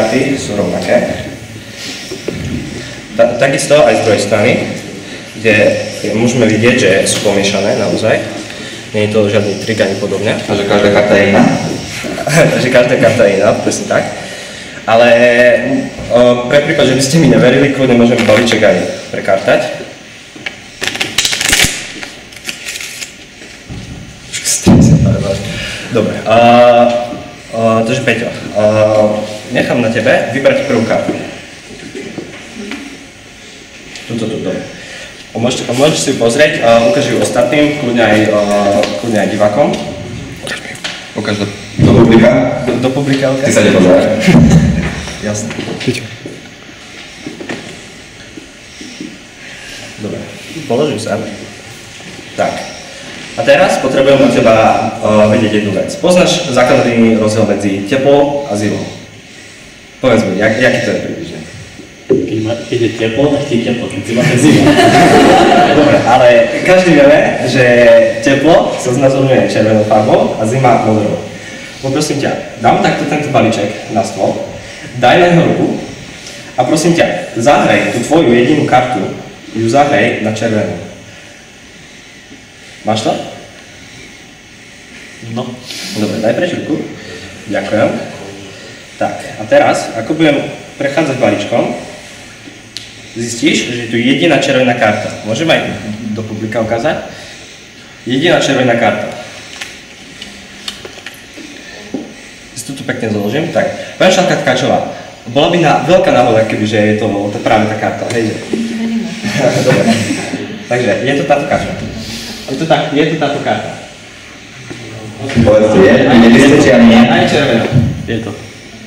karty sú rovnaké. Takisto aj z druhej strany, kde môžeme vidieť, že sú pomiešané naozaj. Nie je to žiadny trik ani podobne. A že každá karta je iná? Že každá karta je iná, presne tak. Ale pre prípad, že by ste mi neverili, kľudne môžem balíček aj prekartať. Dobre, takže Peťo, nechám na tebe vybrať prvú kartu. Tuto, dobre. Môžeš si ju pozrieť, ukáž ju ostatným, kľudne aj divákom. Ukáž do publika? Do publika, ok? Ty sa nepozeráš. Jasné. Dobre, položím sa. Tak. A teraz potrebujem od teba vedieť jednu vec. Poznáš základný rozdiel medzi teplom a zimou? Povedz mi, jaký to je približne? Keď je teplo, tak je teplo, keď zima, tak zima. Dobre, ale každý vieme, že teplo sa znázorňuje červenou farbou a zima modrou. Poprosím ťa, dám takto tento balíček na stôl, daj na jeho ruku a prosím ťa, zahraj tú tvoju jedinú kartu, ju zahraj na červenú. Máš to? No. Dobre, daj preč ruku. Ďakujem. Tak, a teraz, ako budem prechádzať balíčkom, zistíš, že je tu jediná červená karta. Môžem aj do publika ukázať? Jediná červená karta. Si tu pekne zložím. Tak, pani Šalka Tkačová, bola by veľká náhoda, kebyže je to práve tá karta, hej? Dobre. Takže, je to táto karta. Je to táto karta. Povedzte, je? Nebyste či ani nie? Aj červená. Je to.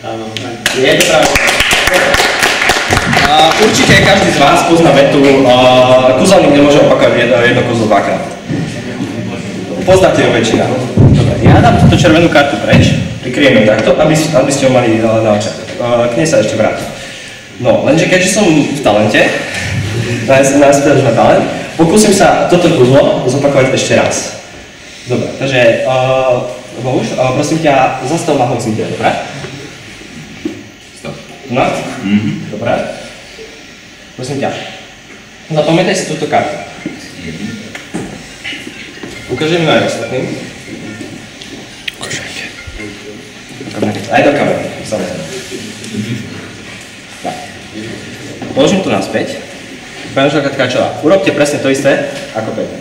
Áno. Je to práve. Určite každý z vás pozná vetu, kúzelník nemôže opakovať jedno kúzlo dvakrát. Poznáte ju väčšina. Dobre, ja dám túto červenú kartu preč, prikryjem ju takto, aby ste ho mali na očiach. K nej sa ešte vrátim. No, lenže keďže som v talente, náspievač na talent, pokúsim sa toto kúzlo zopakovať ešte raz. Dobre, takže Bohuž, prosím ťa, zastav ma hoď cítia, dobre? Stop. No? Dobre. Prosím ťa, zapamätaj si túto kartu. Ukážem aj ostatným. Ukážete. Aj do kamery, samozrejme. Tak. Položím to naspäť. Pani Žalka Tkačová, urobte presne to isté ako Peťa.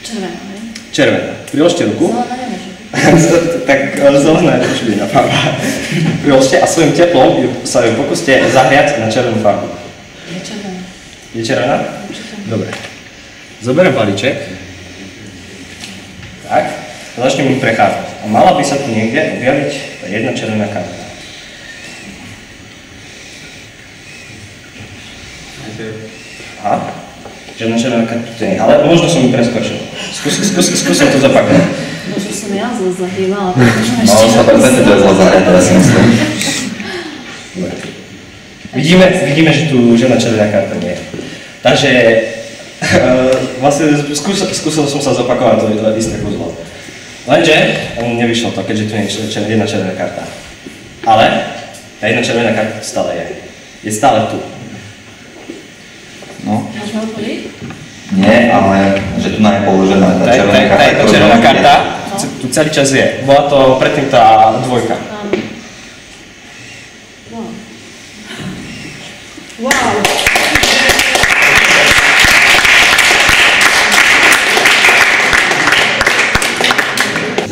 Červená, hej? Červená. Priložte ruku. Zelená nemôže. Tak zelená je trošku iná farba. Priložte a svojím teplom sa ju pokúste zahriať na červenú farbu. Je červená. Je červená? Dobre. Zoberiem balíček. Tak. A začnem im prechádzať. A mala by sa tu niekde objaviť tá jedna červená karta. Aha. Žiadna červená karta tu nie, ale možno som ju preskočil. Skúsim to zopakovať. Možno som ja zle zahývala, možno No, ešte... 100% to je zle zahrať, teraz si myslím. Dobre. Vidíme, že tu žiadna červená karta nie je. Takže vlastne skúsil som sa zopakovať to isté kúzlo. Lenže nevyšlo to, keďže tu nie je jedna červená karta. Ale tá jedna červená karta stále je. Je stále tu. No. Môžeme otvoriť? Nie, ale že tu je položená tá červená karta. Tá jedna červená karta tu celý čas je. Bola to predtým tá dvojka. Áno. Wow. Wow.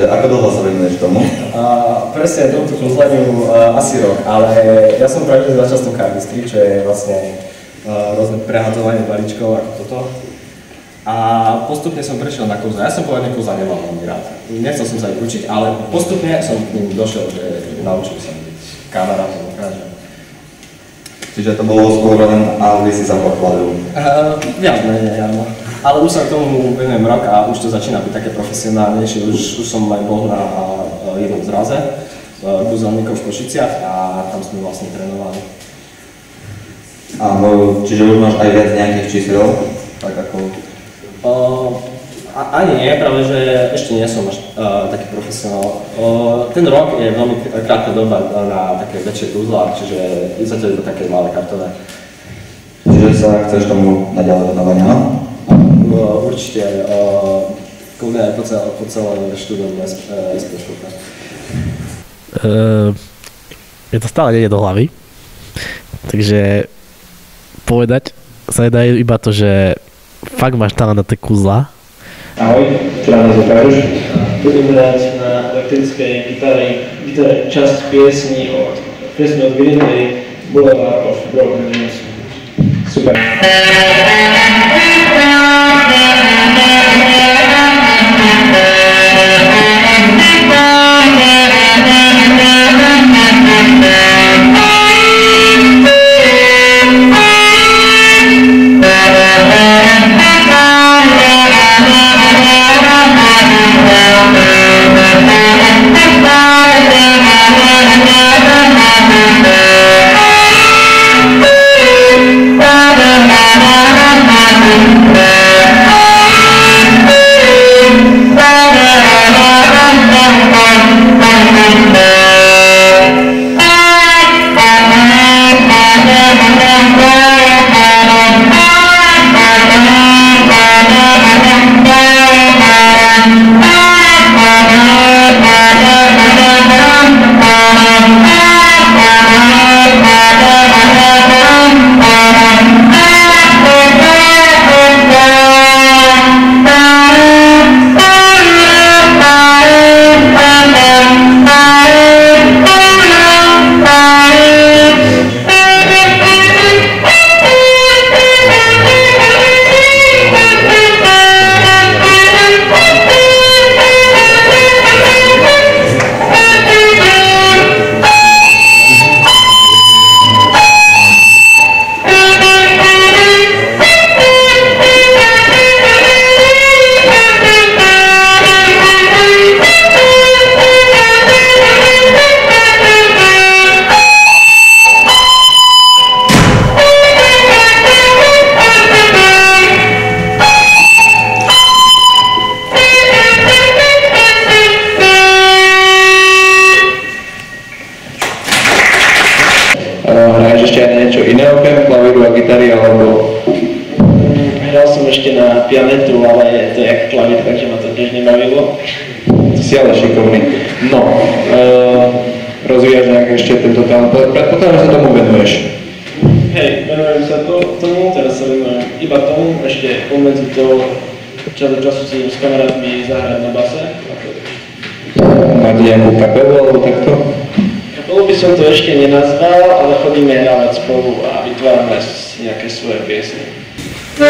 Ako dlho sa venuješ tomu? Presne tomuto kúzleniu asi rok, ale ja som práve začal s tom cardistry, čo je vlastne rôzne prehadzovanie balíčkov ako toto. A postupne som prešiel na kúzla. Ja som povedal, kúzla nemal veľmi rád. Nechcel som sa ich učiť, ale postupne som k ním došiel, že naučil sa byť kamarátom. Čiže to bolo skôr len, ale si sa pochválil. Viac menej, áno. Ale už sa k tomu venujem rok a už to začína byť také profesionálnejšie. Už som aj bol na jednom zraze kúzelníkov v Košiciach a tam sme vlastne trénovali. Áno, čiže už máš aj viac nejakých čísel, tak ako... Ani nie, práve že ešte nie som až taký profesionál. Ten rok je veľmi krátka doba na také väčšie kúzla, čiže zatiaľ je to také malé kartové. Čiže sa chceš tomu naďalej venovať, áno? Určite, kľudne aj po celé štúdium SPŠ. Je to stále nie je do hlavy, takže povedať sa nedá iba to, že fakt máš talent na tie kúzla. Ahoj, čo nám ukážeš? Budem hrať na elektrickej gitare časť piesni od Green Day, Boulevard of Broken Dreams. Super. Hraješ ešte aj na niečo iné okrem klavíru a gitary, alebo? Hral som ešte na pianetu, ale to je jak klavír, takže ma to tiež nebavilo. Ty si ale šikovný. No, rozvíjaš nejak ešte tento talent. Predpokladám, že sa tomu venuješ. Hej, venujem sa tomu, teraz sa venujem iba tomu, ešte pomedzi to čas od času si s kamarátmi zahrať na base. Máte nejakú kapelu alebo takto? Kapelu by som to ešte nenazval, ale chodíme hrávať spolu a vytvárame nejaké svoje piesne. Ja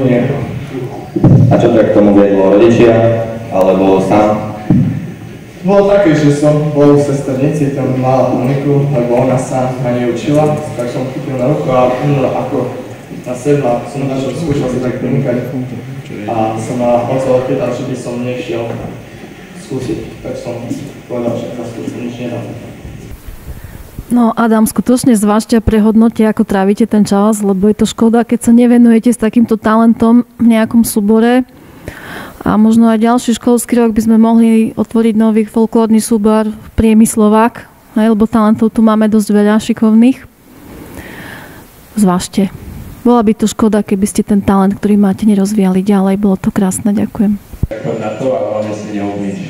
nie. A čo tak k tomu viedlo? Rodičia? Alebo sám? Bolo také, že som bol u sesternici, tam mala Moniku, lebo ona sa na nej učila, tak som chytil na ruku a ako na sedla som skúšal sa tak primykať a som ma otec opýtal, či by som nešiel skúsiť, tak som povedal, že za skúšku nič nedám. No Adam, skutočne zvážte a prehodnote, ako trávite ten čas, lebo je to škoda, keď sa nevenujete s takýmto talentom v nejakom súbore. A možno aj ďalší školský rok by sme mohli otvoriť nový folklórny súbor Priemyslovák, lebo talentov tu máme dosť veľa šikovných. Zvážte. Bola by to škoda, keby ste ten talent, ktorý máte, nerozvíjali ďalej. Bolo to krásne, ďakujem. Ďakujem na to a hlavne si neobmýš.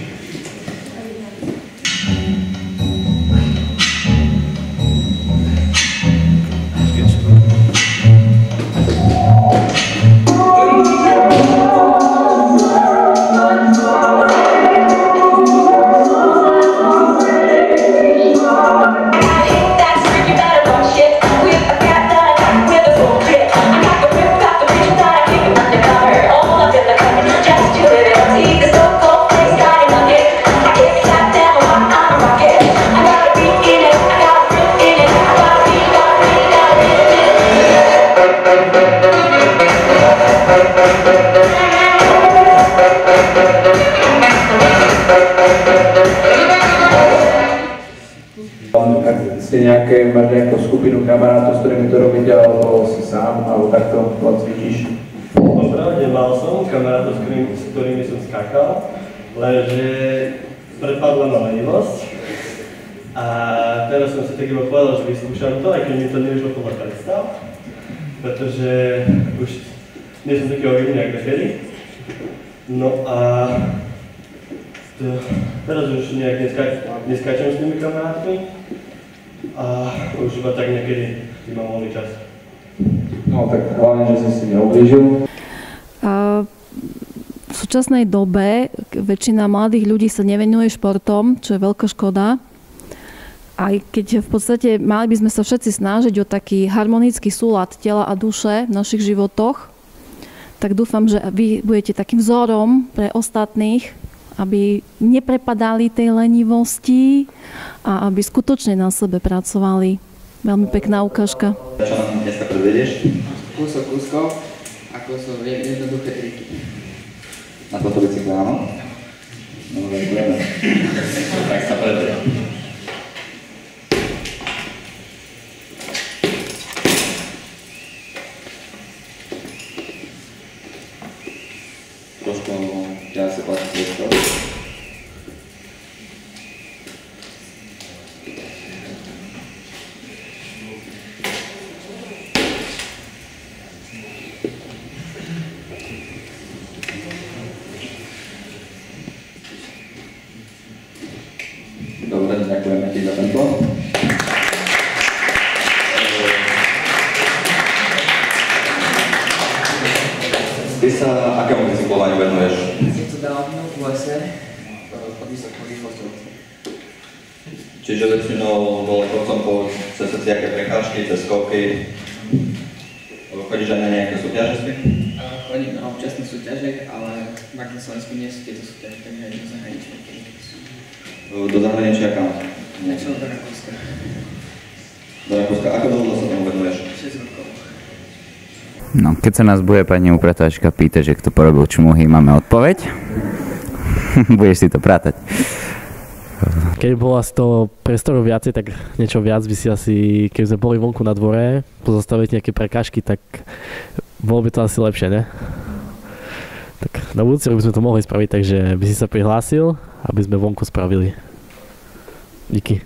Máš nejakú skupinu kamarátov, s ktorými to robíte, alebo si sám, alebo takto cvičíš? Popravde mal som kamarátov, s ktorými som skákal, lenže prepadla ma lenivosť. A teraz som si tak iba povedal, že vyskúšam to, aj keď mi to nevyšlo podľa predstav, pretože už nie som taký ohyvný, ako vtedy. No a teraz už nejak neskáčem s tými kamarátmi. A už iba tak niekedy mám voľný čas. No tak hlavne, že si neublížil. V súčasnej dobe väčšina mladých ľudí sa nevenuje športom, čo je veľká škoda. Aj keď v podstate mali by sme sa všetci snažiť o taký harmonický súlad tela a duše v našich životoch, tak dúfam, že vy budete takým vzorom pre ostatných, aby neprepadali tej lenivosti a aby skutočne na sebe pracovali. Veľmi pekná ukážka. Čo nám dneska predvedieš? Kúskov, ako sú jednoduché triky. Na toto bicykle, áno? No, ďakujeme. Tak sa predvedie. Trošku ťa sa platí priestor. Dobre, ďakujeme ti za tento. Ty sa akému bicyklovaniu venuješ? Je to dávno v lese, pod vysokou rýchlosťou. Čiže väčšinou dole kopcom po cez nejaké prekážky, cez skoky. Chodíš aj na nejaké súťaže s tým? Chodím na občasné súťaže, ale na Slovensku nie sú tieto súťaže, takže aj do zahraničia. Do zahraničia kam? Začal do Rakúska. Do Rakúska. Ako dlho sa tomu venuješ? 6 rokov. No, keď sa nás bude pani upratačka pýtať, že kto porobil čmuhy, máme odpoveď. Budeš si to prátať. Keď bolo asi toho priestoru viacej, tak niečo viac by si asi, keď sme boli vonku na dvore, pozastaviť nejaké prekážky, tak bolo by to asi lepšie, ne? Tak na budúci rok by sme to mohli spraviť, takže by si sa prihlásil, aby sme vonku spravili. Díky.